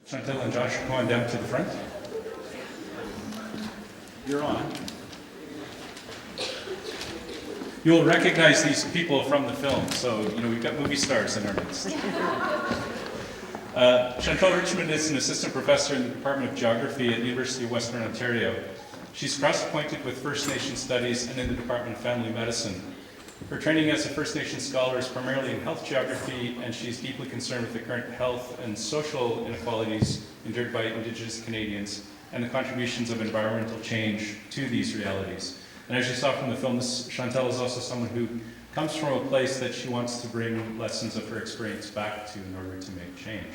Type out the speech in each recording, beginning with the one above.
Chantelle and Josh, come on down to the front. You're on. You'll recognize these people from the film, so we've got movie stars in our midst. Chantelle Richmond is an assistant professor in the Department of Geography at the University of Western Ontario. She's cross-appointed with First Nation Studies and in the Department of Family Medicine. Her training as a First Nation scholar is primarily in health geography, and she's deeply concerned with the current health and social inequalities endured by Indigenous Canadians and the contributions of environmental change to these realities. And as you saw from the film, Chantelle is also someone who comes from a place that she wants to bring lessons of her experience back to in order to make change.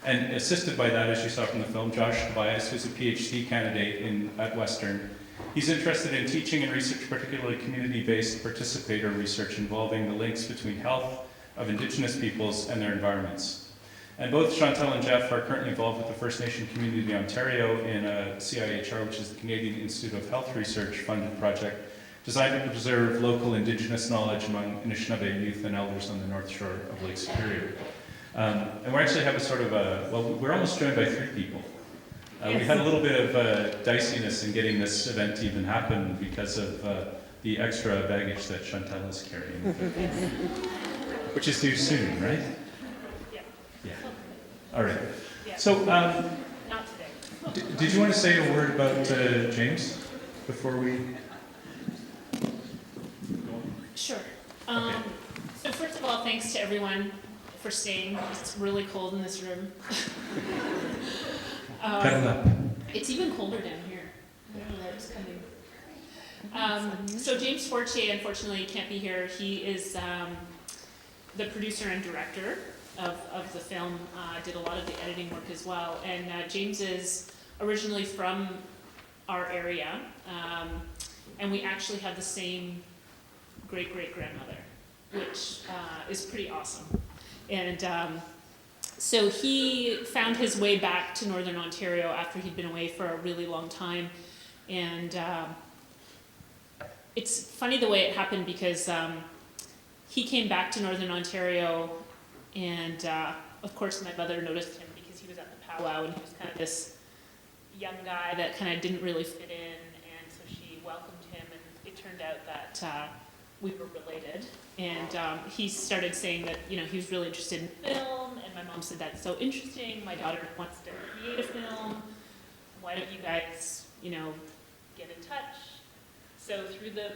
And assisted by that, as you saw from the film, Josh Tobias, who's a PhD candidate at Western. He's interested in teaching and research, particularly community-based participator research involving the links between health of Indigenous peoples and their environments. And both Chantelle and Jeff are currently involved with the First Nation Community of Ontario in a CIHR, which is the Canadian Institute of Health Research funded project designed to preserve local Indigenous knowledge among Anishinaabe youth and elders on the North Shore of Lake Superior. And we actually have a sort of we're almost joined by 3 people. We had a little bit of diciness in getting this event to even happen because of the extra baggage that Chantelle is carrying. Which is due soon, right? Yeah. All right. So, not today. Did you want to say a word about James before we? Sure. Okay. So first of all, thanks to everyone for staying. It's really cold in this room. Cuddle up. It's even colder down here. I don't know where it's coming. So James Fortier, unfortunately, can't be here. He is the producer and director of the film, did a lot of the editing work as well. And James is originally from our area, and we actually have the same great-great-grandmother, which is pretty awesome. And so he found his way back to Northern Ontario after he'd been away for a really long time. And it's funny the way it happened because he came back to Northern Ontario, and of course my mother noticed him because he was at the powwow and he was kind of this young guy that kind of didn't really fit in, and so she welcomed him, and it turned out that we were related. And he started saying that he was really interested in film, and my mom said, that's so interesting, my daughter wants to create a film, why don't you guys get in touch? So through the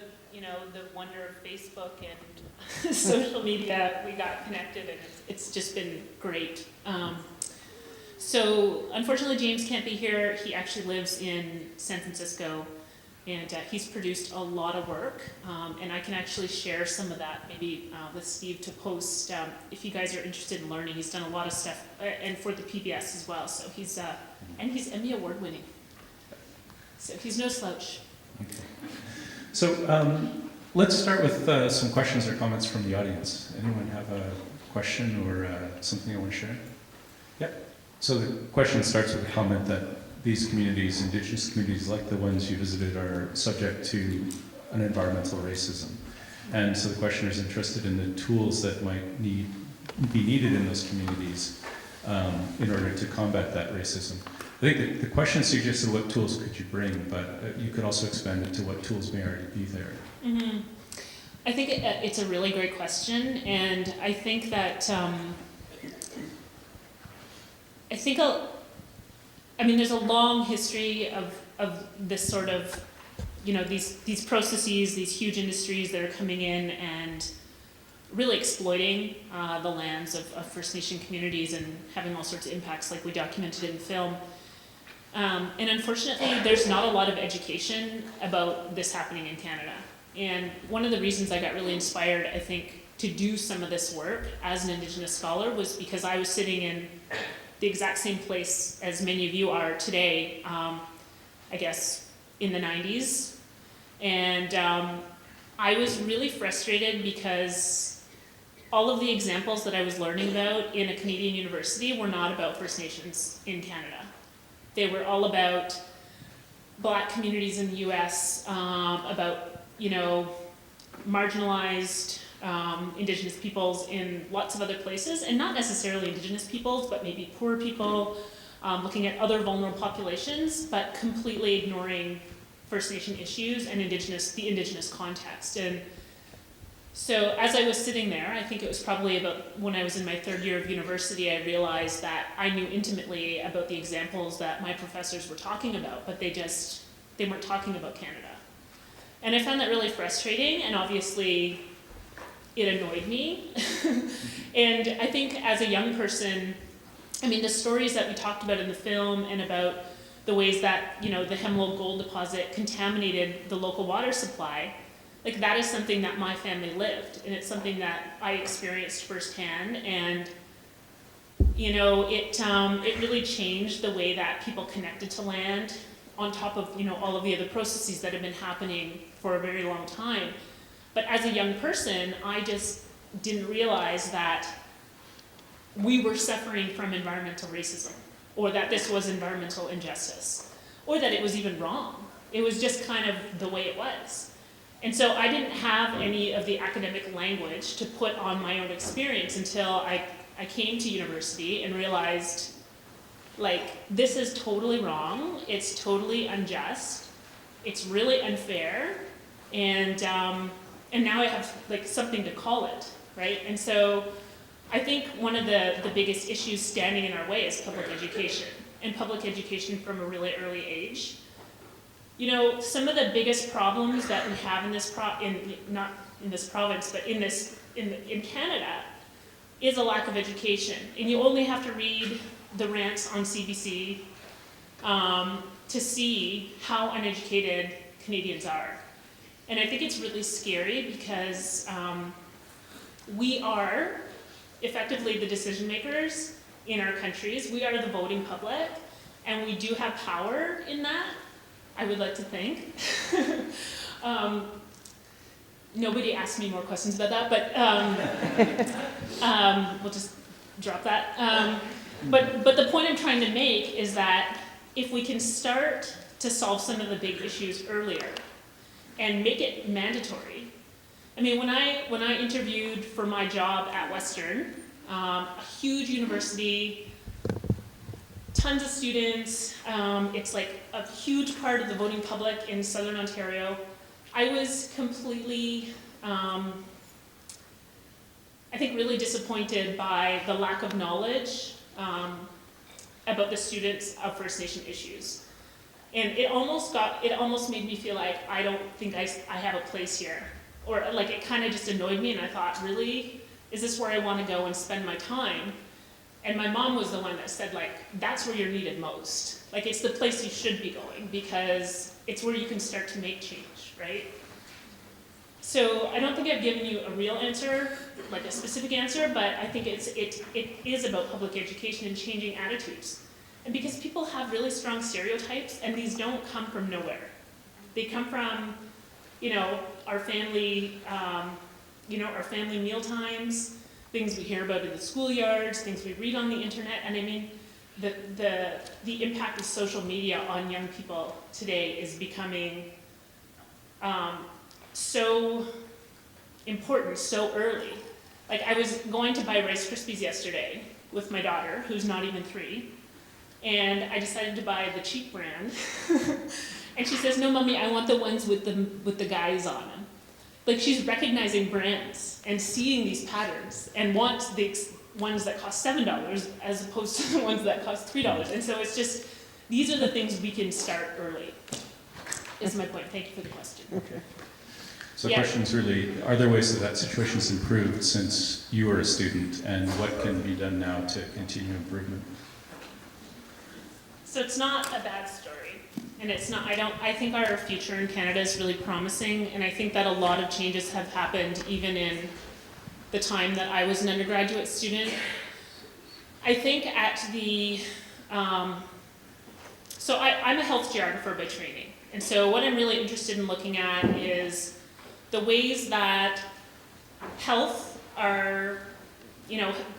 wonder of Facebook and social media, we got connected, and it's just been great. So unfortunately James can't be here. He actually lives in San Francisco, and he's produced a lot of work, and I can actually share some of that maybe with Steve to post if you guys are interested in learning. He's done a lot of stuff, and for the PBS as well. So he's Emmy Award winning. So he's no slouch. Okay. So let's start with some questions or comments from the audience. Anyone have a question or something you want to share? Yeah. So the question starts with a comment that these communities, Indigenous communities like the ones you visited, are subject to an environmental racism. And so the questioner is interested in the tools that might be needed in those communities in order to combat that racism. I think the question suggested what tools could you bring, but you could also expand it to what tools may already be there. Mm-hmm. I think it's a really great question, and I think that there's a long history of this sort of, these processes, these huge industries that are coming in and really exploiting the lands of First Nation communities and having all sorts of impacts like we documented in the film. And unfortunately, there's not a lot of education about this happening in Canada. And one of the reasons I got really inspired, I think, to do some of this work as an Indigenous scholar was because I was sitting in the exact same place as many of you are today, I guess, in the 90s. And I was really frustrated because all of the examples that I was learning about in a Canadian university were not about First Nations in Canada. They were all about Black communities in the US, about, marginalized Indigenous peoples in lots of other places, and not necessarily Indigenous peoples, but maybe poor people, looking at other vulnerable populations, but completely ignoring First Nation issues and the Indigenous context. And so as I was sitting there, I think it was probably about when I was in my third year of university, I realized that I knew intimately about the examples that my professors were talking about, but they weren't talking about Canada. And I found that really frustrating, and obviously it annoyed me. And I think as a young person, I mean, the stories that we talked about in the film and about the ways that, the Hemlo gold deposit contaminated the local water supply, like that is something that my family lived, and it's something that I experienced firsthand. And it really changed the way that people connected to land, on top of all of the other processes that have been happening for a very long time. But as a young person, I just didn't realize that we were suffering from environmental racism, or that this was environmental injustice, or that it was even wrong. It was just kind of the way it was. And so I didn't have any of the academic language to put on my own experience until I came to university and realized, like, this is totally wrong, it's totally unjust, it's really unfair, and now I have like something to call it, right? And so I think one of the biggest issues standing in our way is public education, and public education from a really early age. Some of the biggest problems that we have in this not in this province, but in Canada, is a lack of education. And you only have to read the rants on CBC to see how uneducated Canadians are. And I think it's really scary because we are effectively the decision makers in our countries. We are the voting public, and we do have power in that, I would like to think. Nobody asked me more questions about that, but we'll just drop that. But the point I'm trying to make is that if we can start to solve some of the big issues earlier and make it mandatory. I mean, when I interviewed for my job at Western, a huge university, tons of students, it's like a huge part of the voting public in Southern Ontario. I was completely, I think, really disappointed by the lack of knowledge about the students of First Nation issues. And it almost made me feel like I don't think I have a place here. Or like it kind of just annoyed me, and I thought, really? Is this where I want to go and spend my time? And my mom was the one that said, like, that's where you're needed most. Like, it's the place you should be going, because it's where you can start to make change, right? So I don't think I've given you a real answer, like a specific answer, but I think it is about public education and changing attitudes. And because people have really strong stereotypes, and these don't come from nowhere. They come from, our family, our family meal times, things we hear about in the schoolyards, things we read on the internet. And I mean, the impact of social media on young people today is becoming so important so early. Like, I was going to buy Rice Krispies yesterday with my daughter, who's not even 3, and I decided to buy the cheap brand. And she says, "No, Mommy, I want the ones with the guys on them." Like, she's recognizing brands and seeing these patterns and wants the ones that cost $7 as opposed to the ones that cost $3. And so it's just, these are the things we can start early, is my point. Thank you for the question. Okay. So the question's really, are there ways that situation's improved since you were a student, and what can be done now to continue improvement? So it's not a bad story. And it's not, I think our future in Canada is really promising, and I think that a lot of changes have happened even in the time that I was an undergraduate student. I think at the, so I'm a health geographer by training, and so what I'm really interested in looking at is the ways that health are,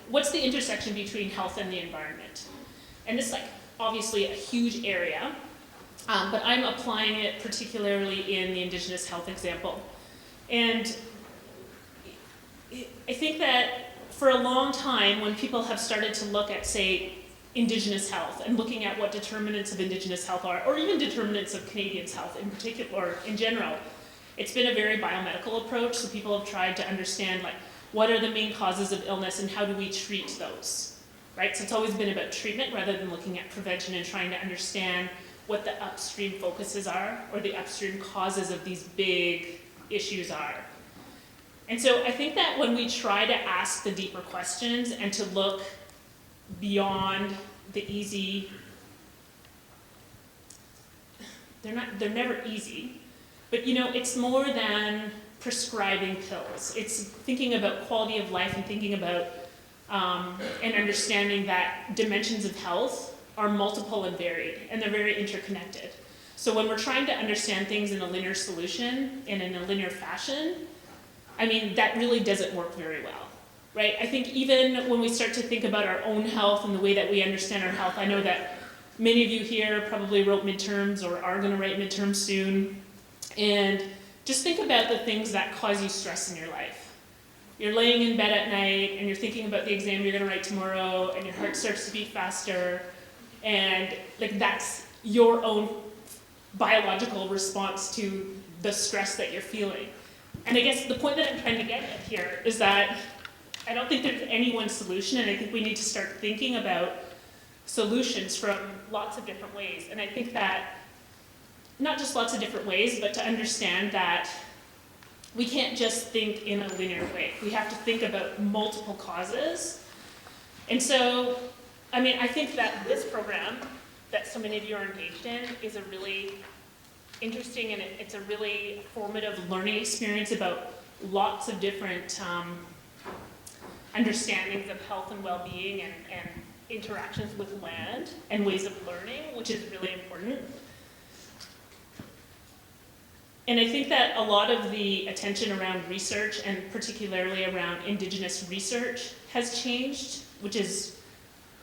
what's the intersection between health and the environment? And it's like obviously a huge area. But I'm applying it particularly in the Indigenous health example. And I think that for a long time, when people have started to look at, say, Indigenous health and looking at what determinants of Indigenous health are, or even determinants of Canadians' health in particular, or in general. It's been a very biomedical approach, so people have tried to understand like what are the main causes of illness and how do we treat those, right? So it's always been about treatment rather than looking at prevention and trying to understand what the upstream focuses are or the upstream causes of these big issues are. And so I think that when we try to ask the deeper questions and to look beyond the easy, they're never easy, but you know, it's more than prescribing pills. It's thinking about quality of life and thinking about and understanding that dimensions of health are multiple and varied, and they're very interconnected. So when we're trying to understand things in a linear solution and in a linear fashion, I mean, that really doesn't work very well, right? I think even when we start to think about our own health and the way that we understand our health, I know that many of you here probably wrote midterms or are gonna write midterms soon, and just think about the things that cause you stress in your life. You're laying in bed at night and you're thinking about the exam you're gonna write tomorrow and your heart starts to beat faster, and like that's your own biological response to the stress that you're feeling. And I guess the point that I'm trying to get at here is that I don't think there's any one solution, and I think we need to start thinking about solutions from lots of different ways. And I think that not just lots of different ways, but to understand that we can't just think in a linear way. We have to think about multiple causes. And so, I mean, I think that this program that so many of you are engaged in is a really interesting and it's a really formative learning experience about lots of different understandings of health and well-being and interactions with land and ways of learning, which is really important. And I think that a lot of the attention around research and particularly around Indigenous research has changed, which has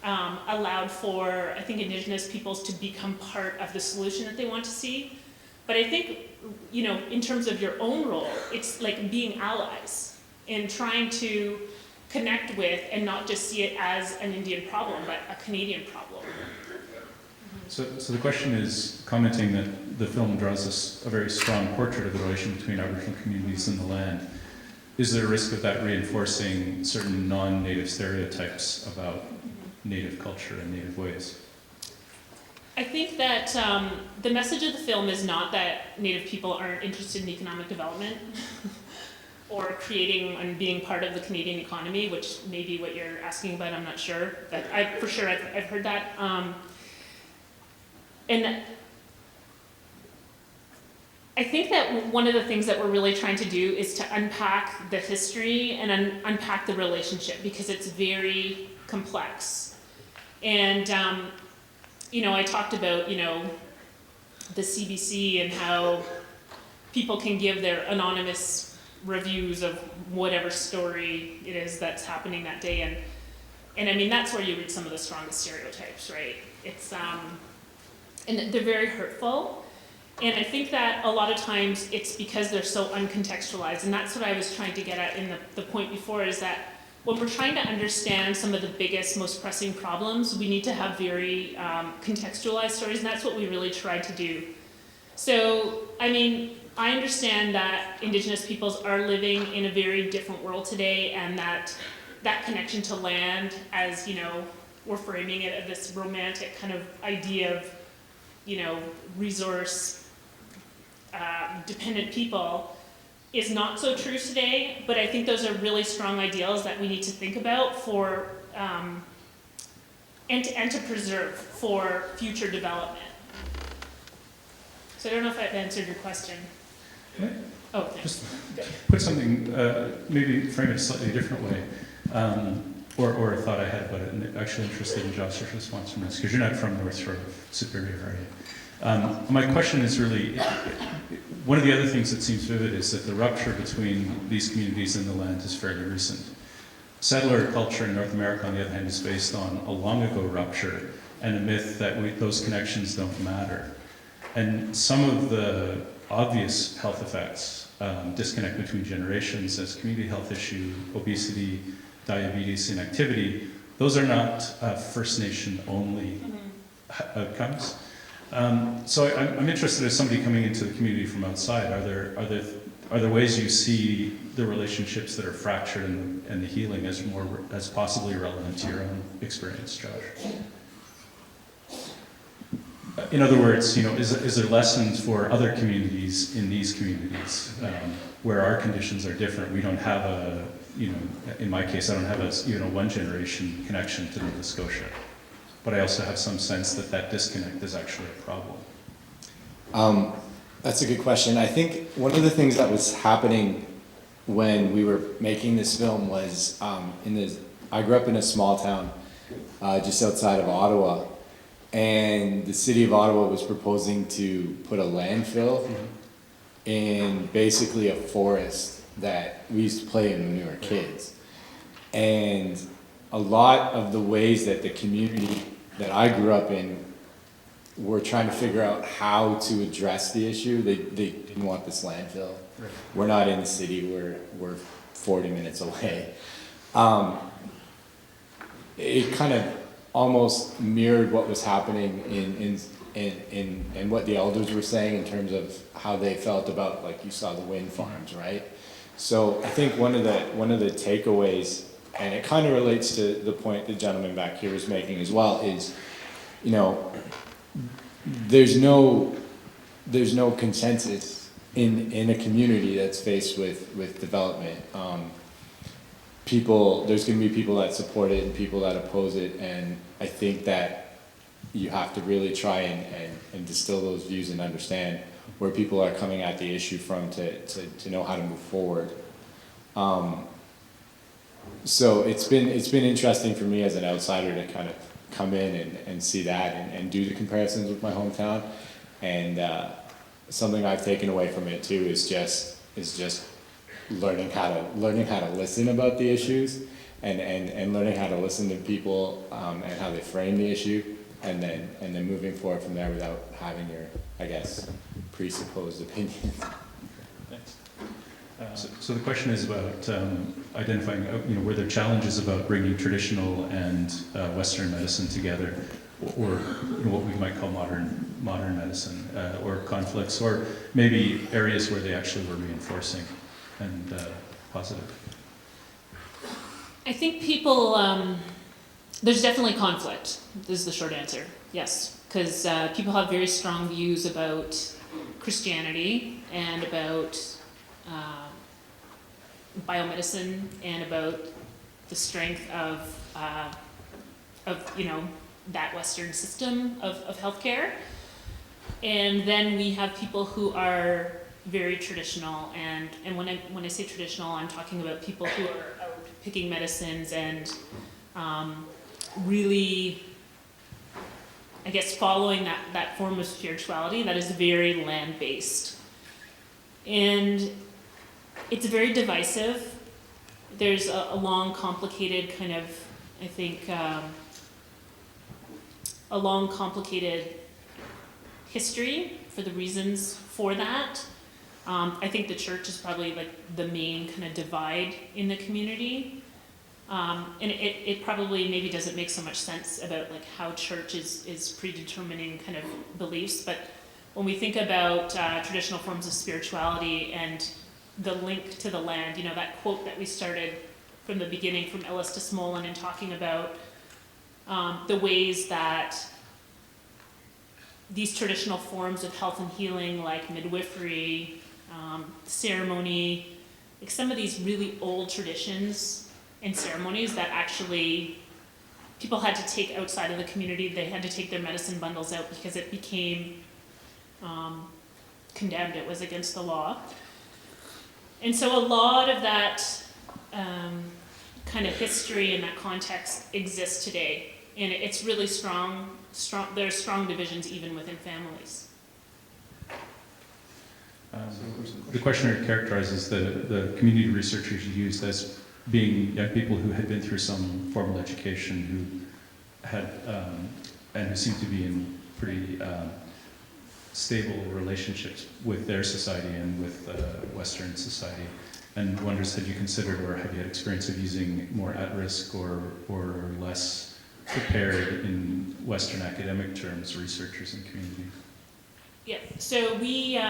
allowed for, I think, Indigenous peoples to become part of the solution that they want to see. But I think, you know, in terms of your own role, it's like being allies in trying to connect with and not just see it as an Indian problem, but a Canadian problem. So the question is, commenting that the film draws us a very strong portrait of the relation between Aboriginal communities and the land, is there a risk of that reinforcing certain non-native stereotypes about native culture and native ways? I think that the message of the film is not that Native people aren't interested in economic development or creating and being part of the Canadian economy, which may be what you're asking about, I'm not sure. But I've heard that. And I think that one of the things that we're really trying to do is to unpack the history and unpack the relationship, because it's very complex. And you know, I talked about, you know, the CBC and how people can give their anonymous reviews of whatever story it is that's happening that day, and I mean, that's where you read some of the strongest stereotypes, right? It's and they're very hurtful, and I think that a lot of times it's because they're so uncontextualized, and that's what I was trying to get at in the point before, is that when we're trying to understand some of the biggest, most pressing problems, we need to have very contextualized stories, and that's what we really tried to do. So, I mean, I understand that Indigenous peoples are living in a very different world today, and that connection to land, as, you know, we're framing it as this romantic kind of idea of, you know, resource dependent people, is not so true today, but I think those are really strong ideals that we need to think about for, and to preserve for future development. So I don't know if I've answered your question. Okay. Oh, thanks. Just put something, maybe frame it a slightly different way, or a thought I had about it, and actually interested in Josh's response from this, because you're not from North Shore of Superior, are you? My question is really, one of the other things that seems vivid is that the rupture between these communities and the land is fairly recent. Settler culture in North America, on the other hand, is based on a long ago rupture and a myth that those connections don't matter. And some of the obvious health effects, disconnect between generations as community health issue, obesity, diabetes, inactivity, those are not First Nation only outcomes. So I'm interested as somebody coming into the community from outside, are there ways you see the relationships that are fractured and the healing as possibly relevant to your own experience, Josh? In other words, is there lessons for other communities in these communities where our conditions are different? We don't have in my case, I don't have a one generation connection to Nova Scotia, but I also have some sense that disconnect is actually a problem. That's a good question. I think one of the things that was happening when we were making this film was I grew up in a small town just outside of Ottawa, and the city of Ottawa was proposing to put a landfill in basically a forest that we used to play in when we were kids. And a lot of the ways that the community that I grew up in were trying to figure out how to address the issue. They didn't want this landfill. Right. We're not in the city, we're 40 minutes away. It kind of almost mirrored what was happening in what the elders were saying in terms of how they felt about, like you saw, the wind farms, right? So I think one of the takeaways, and it kind of relates to the point the gentleman back here was making as well, is, there's no consensus in a community that's faced with development. There's going to be people that support it and people that oppose it, and I think that you have to really try and distill those views and understand where people are coming at the issue from to know how to move forward. So it's been interesting for me as an outsider to kind of come in and see that and do the comparisons with my hometown, and something I've taken away from it too is just learning how to listen about the issues and learning how to listen to people and how they frame the issue, and then moving forward from there without having your, I guess, presupposed opinions. Thanks. So the question is about identifying, were there challenges about bringing traditional and Western medicine together, or what we might call modern medicine, or conflicts, or maybe areas where they actually were reinforcing and positive? I think people, there's definitely conflict, is the short answer, yes. Because people have very strong views about Christianity and about biomedicine and about the strength of that Western system of healthcare. And then we have people who are very traditional, and when I say traditional, I'm talking about people who are out picking medicines and really, I guess, following that form of spirituality that is very land-based. And it's very divisive. There's a long, complicated kind of, I think, a long, complicated history for the reasons for that. I think the church is probably like the main kind of divide in the community. And it probably maybe doesn't make so much sense about like how church is predetermining kind of beliefs, but when we think about traditional forms of spirituality and the link to the land, that quote that we started from the beginning from Ellis to Smolin and talking about the ways that these traditional forms of health and healing, like midwifery, ceremony, like some of these really old traditions and ceremonies that actually people had to take outside of the community. They had to take their medicine bundles out because it became condemned. It was against the law. And so a lot of that kind of history and that context exists today. And it's really strong. There are strong divisions even within families. The questionnaire characterizes the community researchers you used as being young people who had been through some formal education, who had and who seemed to be in pretty stable relationships with their society and with Western society. and wonders, had you considered or have you had experience of using more at-risk or less prepared, in Western academic terms, researchers and community? Yeah, so we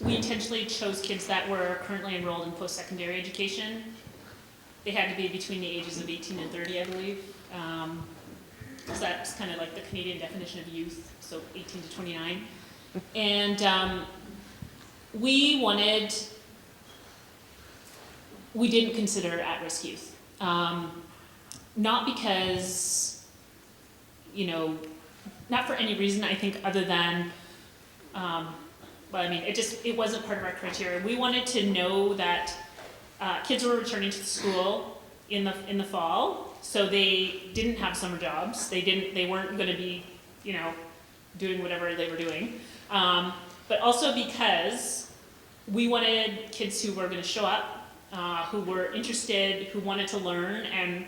intentionally chose kids that were currently enrolled in post-secondary education. They had to be between the ages of 18 and 30, I believe. So that's kind of like the Canadian definition of youth, so 18 to 29. And we didn't consider at-risk youth. Not because, not for any reason, I think, other than, it wasn't part of our criteria. We wanted to know that kids were returning to school in the fall, so they didn't have summer jobs. They weren't going to be, doing whatever they were doing. But also because we wanted kids who were going to show up, who were interested, who wanted to learn, and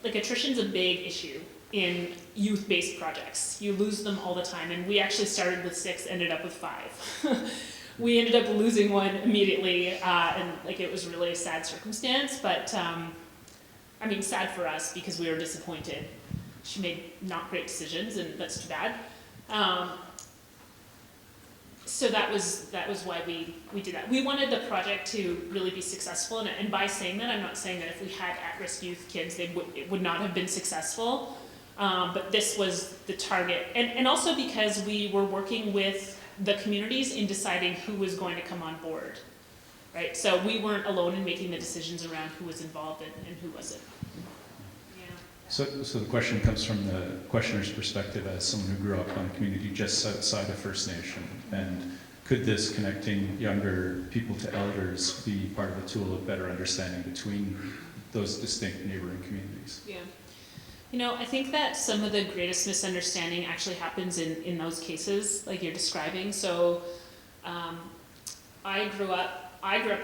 like attrition's a big issue in youth-based projects. You lose them all the time, and we actually started with 6, ended up with 5. We ended up losing one immediately, and it was really a sad circumstance, but sad for us because we were disappointed. She made not great decisions, and that's too bad. So that was why we did that. We wanted the project to really be successful, and by saying that, I'm not saying that if we had at-risk youth kids, it would not have been successful, but this was the target. And also because we were working with the communities in deciding who was going to come on board, right? So we weren't alone in making the decisions around who was involved and who wasn't. So the question comes from the questioner's perspective as someone who grew up on a community just outside of First Nation. And could this connecting younger people to elders be part of a tool of better understanding between those distinct neighboring communities? Yeah. I think that some of the greatest misunderstanding actually happens in those cases like you're describing. So I grew up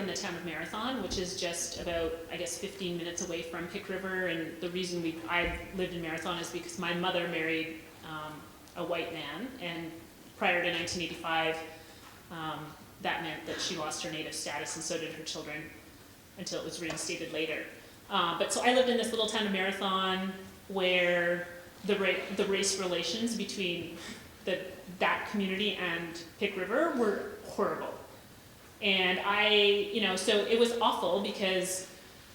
in the town of Marathon, which is just about, 15 minutes away from Pick River, and the reason I lived in Marathon is because my mother married a white man, and prior to 1985, that meant that she lost her native status, and so did her children, until it was reinstated later. But so I lived in this little town of Marathon where the race relations between that community and Pick River were horrible. And so it was awful because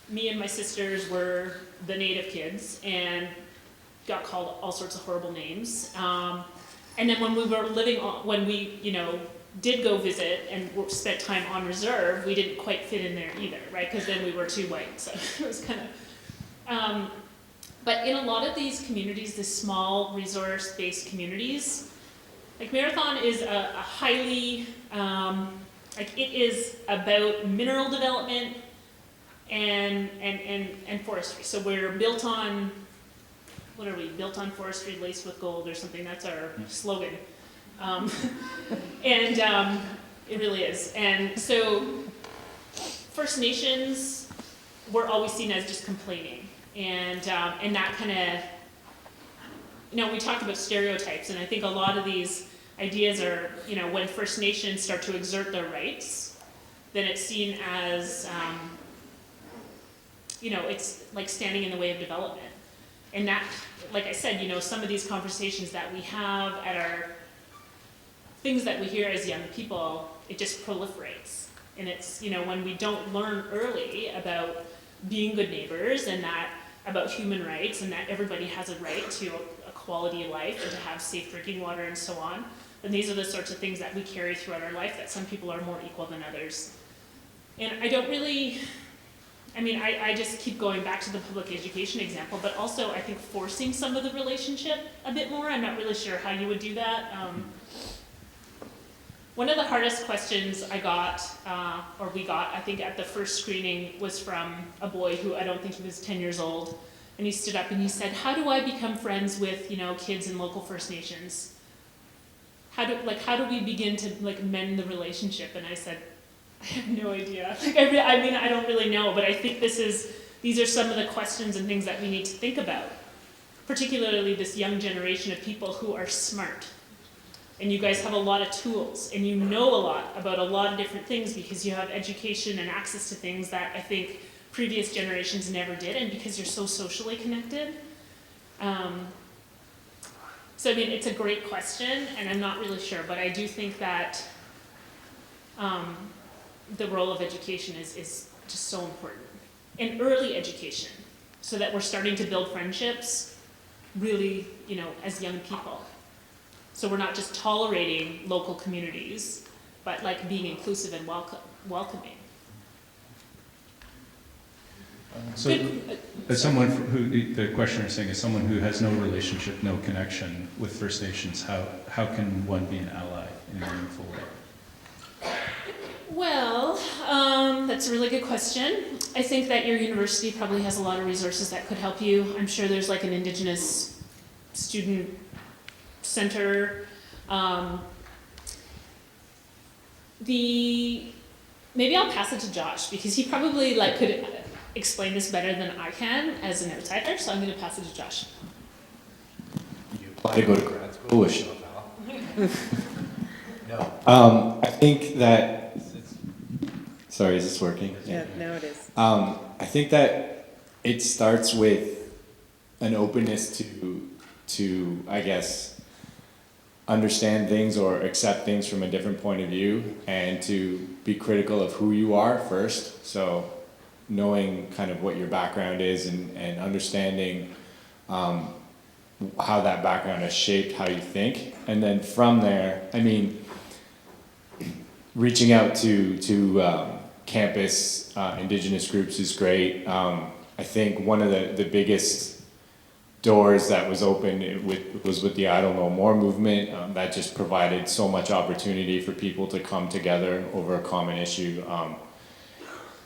me and my sisters were the native kids and got called all sorts of horrible names. And then when we did go visit and spent time on reserve, we didn't quite fit in there either, right? Because then we were too white, so it was kind of, but in a lot of these communities, the small resource-based communities, like Marathon is a highly, it is about mineral development and forestry. So we're built on, what are we? Built on forestry, laced with gold, or something. That's our slogan. It really is. And so First Nations were always seen as just complaining, and that kind of, we talked about stereotypes, and I think a lot of these ideas are, when First Nations start to exert their rights, then it's seen as, it's like standing in the way of development. And that, like I said, some of these conversations that we have at our things that we hear as young people, it just proliferates. And it's, when we don't learn early about being good neighbors and that about human rights and that everybody has a right to a quality of life and to have safe drinking water and so on, then these are the sorts of things that we carry throughout our life, that some people are more equal than others. And I don't really, I just keep going back to the public education example, but also I think forcing some of the relationship a bit more. I'm not really sure how you would do that. One of the hardest questions I got, or we got, I think at the first screening, was from a boy who, I don't think he was 10 years old, and he stood up and he said, how do I become friends with, kids in local First Nations? How do we begin to mend the relationship? And I said, I have no idea. I don't really know, but I think these are some of the questions and things that we need to think about, particularly this young generation of people who are smart. And you guys have a lot of tools, and you know a lot about a lot of different things because you have education and access to things that I think previous generations never did, and because you're so socially connected. So I mean, it's a great question, and I'm not really sure, but I do think that the role of education is just so important. And early education, so that we're starting to build friendships really, you know, as young people. So we're not just tolerating local communities, but like being inclusive and welcoming. So, as someone who, the questioner is saying, as someone who has no relationship, no connection with First Nations, how can one be an ally in a meaningful way? Well, that's a really good question. I think that your university probably has a lot of resources that could help you. I'm sure there's like an Indigenous student center. Maybe I'll pass it to Josh because he probably like could explain this better than I can as an outsider, so I'm going to pass it to Josh. You apply to go to grad school with Chantelle? No. I think that, sorry, is this working? Yeah, now it is. I think that it starts with an openness to, I guess, understand things or accept things from a different point of view, and to be critical of who you are first. So knowing kind of what your background is and understanding how that background has shaped how you think. And then from there, I mean, reaching out to campus Indigenous groups is great. I think one of the biggest doors that was open was with the I Don't Know More movement. That just provided so much opportunity for people to come together over a common issue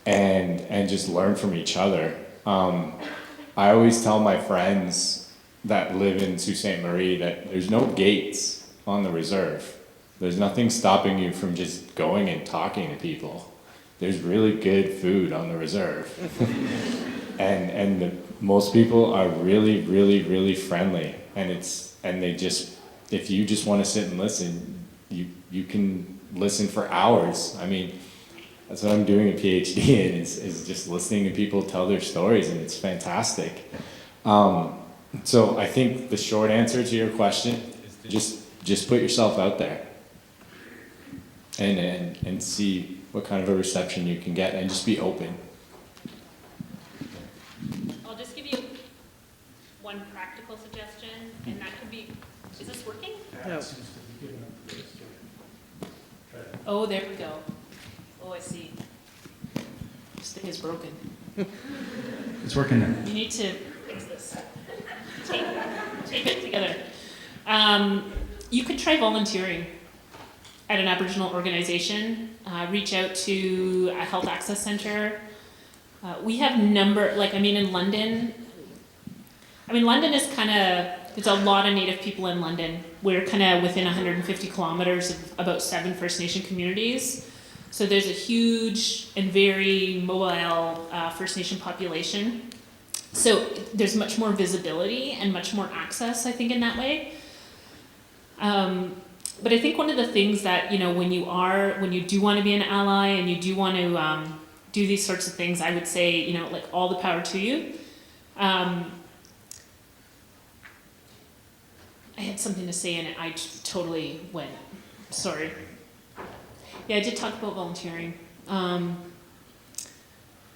and just learn from each other. I always tell my friends that live in Sault Ste. Marie that there's no gates on the reserve. There's nothing stopping you from just going and talking to people. There's really good food on the reserve. Most people are really, really, really friendly, and they just, if you just want to sit and listen, you can listen for hours. I mean, that's what I'm doing a PhD in, is just listening to people tell their stories, and it's fantastic. So I think the short answer to your question is to just put yourself out there, and see what kind of a reception you can get, and just be open. One practical suggestion, and that could be, is this working? No. Oh, there we go. Oh, I see. This thing is broken. It's working now. You need to fix this. Tape it together. You could try volunteering at an Aboriginal organization. Reach out to a health access center. We have in London, London is there's a lot of Native people in London. We're kind of within 150 kilometers of about 7 First Nation communities. So there's a huge and very mobile First Nation population. So there's much more visibility and much more access, I think, in that way. But I think one of the things that, when you do want to be an ally and you do want to do these sorts of things, I would say, all the power to you. I had something to say and I totally went. Sorry. Yeah, I did talk about volunteering. I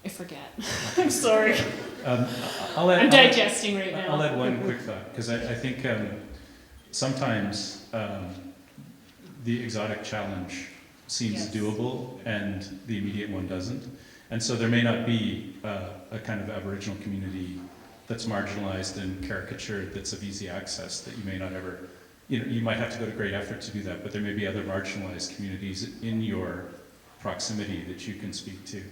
forget. I'm sorry. I'm digesting right now. I'll add one quick thought, because I think sometimes the exotic challenge seems doable and the immediate one doesn't. And so there may not be a kind of Aboriginal community that's marginalized and caricatured, that's of easy access, that you may not ever, you might have to go to great effort to do that, but there may be other marginalized communities in your proximity that you can speak to.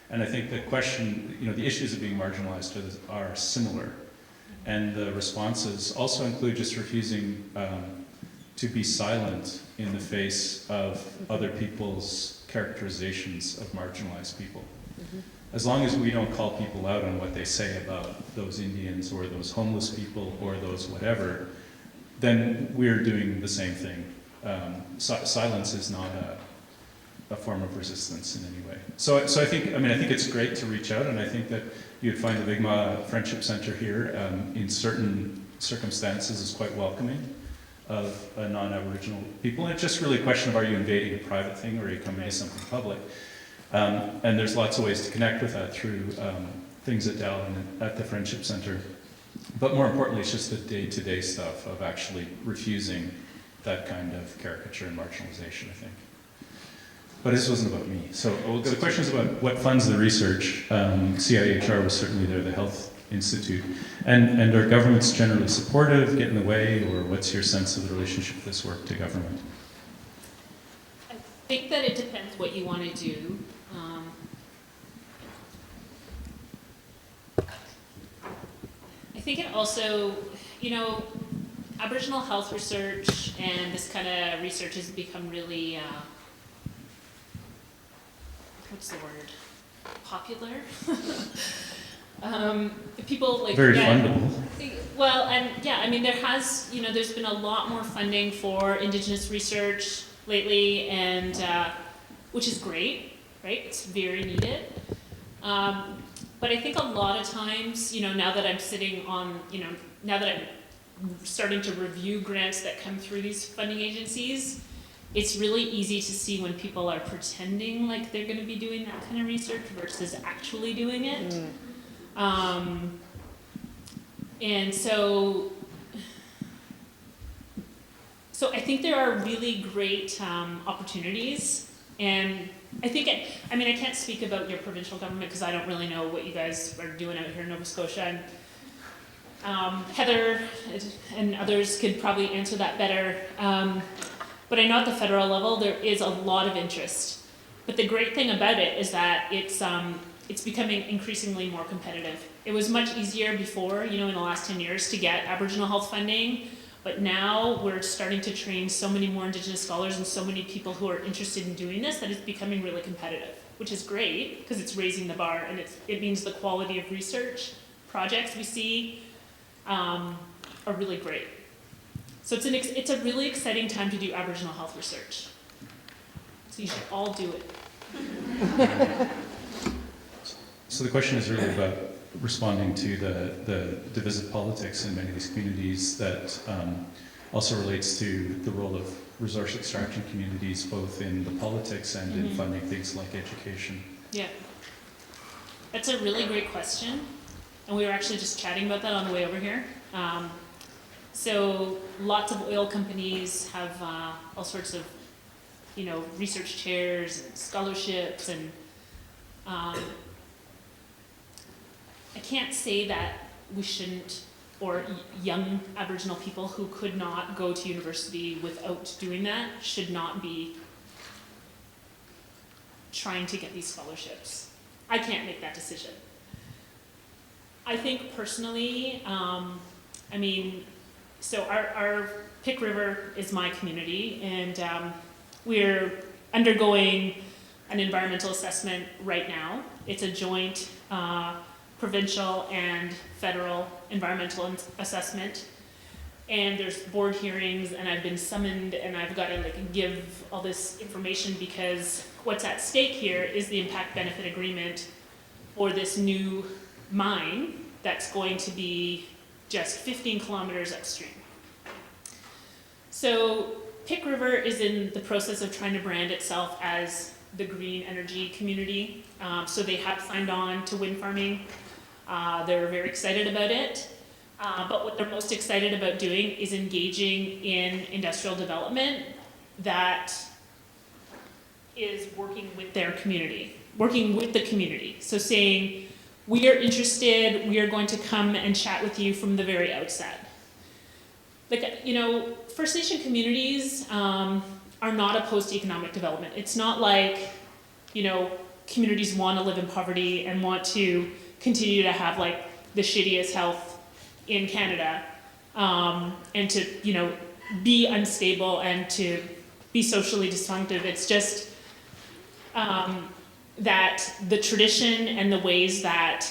And I think the question, the issues of being marginalized are similar. And the responses also include just refusing to be silent in the face of other people's characterizations of marginalized people. Mm-hmm. As long as we don't call people out on what they say about those Indians or those homeless people or those whatever, then we're doing the same thing. silence is not a form of resistance in any way. So I think it's great to reach out, and I think that you'd find the Mi'kmaq Friendship Center here in certain circumstances is quite welcoming of non-Aboriginal people. And it's just really a question of, are you invading a private thing or are you coming to something public? And there's lots of ways to connect with that through things at Dal and at the Friendship Center. But more importantly, it's just the day-to-day stuff of actually refusing that kind of caricature and marginalization, I think. But this wasn't about me. So the question is about what funds the research. CIHR was certainly there, the Health Institute. And are governments generally supportive, get in the way, or what's your sense of the relationship of this work to government? I think that it depends what you want to do. I think it also, Aboriginal health research and this kind of research has become really, what's the word? Popular? People like... Very fundable. Well, and there has, there's been a lot more funding for Indigenous research lately, and which is great, right? It's very needed. But I think a lot of times, now that I'm sitting on, now that I'm starting to review grants that come through these funding agencies, it's really easy to see when people are pretending like they're going to be doing that kind of research versus actually doing it. And so I think there are really great opportunities, and I think, I can't speak about your provincial government because I don't really know what you guys are doing out here in Nova Scotia. And Heather and others could probably answer that better. But I know at the federal level there is a lot of interest. But the great thing about it is that it's becoming increasingly more competitive. It was much easier before, in the last 10 years to get Aboriginal health funding. But now we're starting to train so many more Indigenous scholars and so many people who are interested in doing this that it's becoming really competitive, which is great because it's raising the bar, and it means the quality of research projects we see are really great. So it's a really exciting time to do Aboriginal health research. So you should all do it. So the question is really about responding to the divisive politics in many of these communities that also relates to the role of resource extraction communities, both in the politics and in funding things like education. Yeah. That's a really great question. And we were actually just chatting about that on the way over here. So lots of oil companies have all sorts of, research chairs and scholarships, and I can't say that we shouldn't, or young Aboriginal people who could not go to university without doing that should not be trying to get these scholarships. I can't make that decision. I think personally, so our Pick River is my community, and we're undergoing an environmental assessment right now. It's a joint provincial and federal environmental assessment, and there's board hearings, and I've been summoned, and I've got to give all this information because what's at stake here is the impact benefit agreement for this new mine that's going to be just 15 kilometers upstream. So Pick River is in the process of trying to brand itself as the green energy community. So they have signed on to wind farming. They're very excited about it. But what they're most excited about doing is engaging in industrial development that is working with their community, working with the community. So saying, we are interested, we are going to come and chat with you from the very outset. First Nation communities are not opposed to economic development. It's not like, communities want to live in poverty and want to continue to have the shittiest health in Canada, and to, be unstable and to be socially dysfunctive. It's just that the tradition and the ways that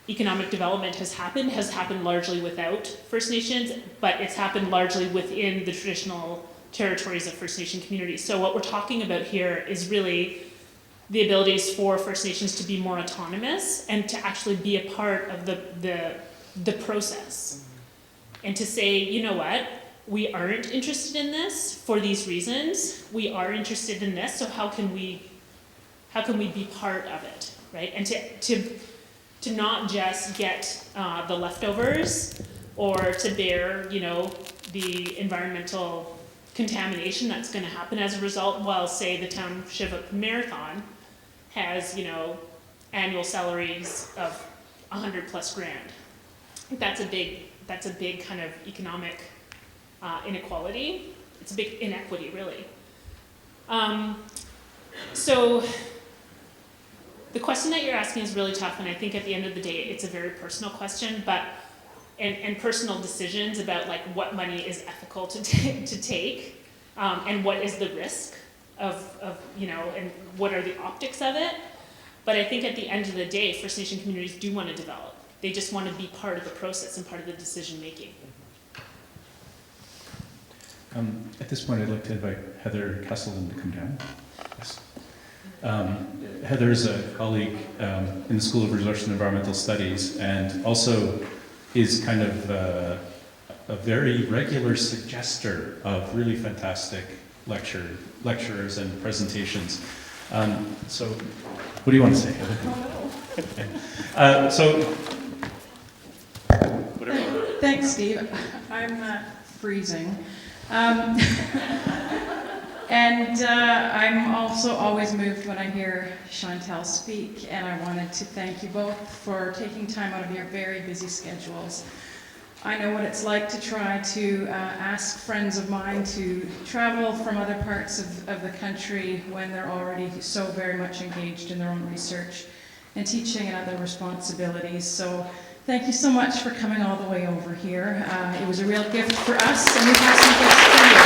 economic development has happened largely without First Nations, but it's happened largely within the traditional territories of First Nation communities. So what we're talking about here is really the abilities for First Nations to be more autonomous and to actually be a part of the process. And to say, you know what, we aren't interested in this for these reasons. We are interested in this, so how can we be part of it, right? And to not just get the leftovers or to bear, you know, the environmental contamination that's going to happen as a result, while say the Township of Marathon has, you know, annual salaries of $100+ grand. That's a big kind of economic inequality. It's a big inequity, really. So the question that you're asking is really tough, and I think at the end of the day, it's a very personal question, but and personal decisions about like what money is ethical to take, and what is the risk of you know, and what are the optics of it. But I think at the end of the day, First Nation communities do want to develop. They just want to be part of the process and part of the decision making. At this point, I'd like to invite Heather Kesselman to come down. Yes. Heather is a colleague in the School of Resource and Environmental Studies, and also is kind of a very regular suggester of really fantastic lectures and presentations. So, what do you want to say, Heather? Okay. So, whatever. Thanks, Steve. I'm freezing. And I'm also always moved when I hear Chantelle speak, and I wanted to thank you both for taking time out of your very busy schedules. I know what it's like to try to ask friends of mine to travel from other parts of the country when they're already so very much engaged in their own research and teaching and other responsibilities. So thank you so much for coming all the way over here. It was a real gift for us, and we have some gifts for you.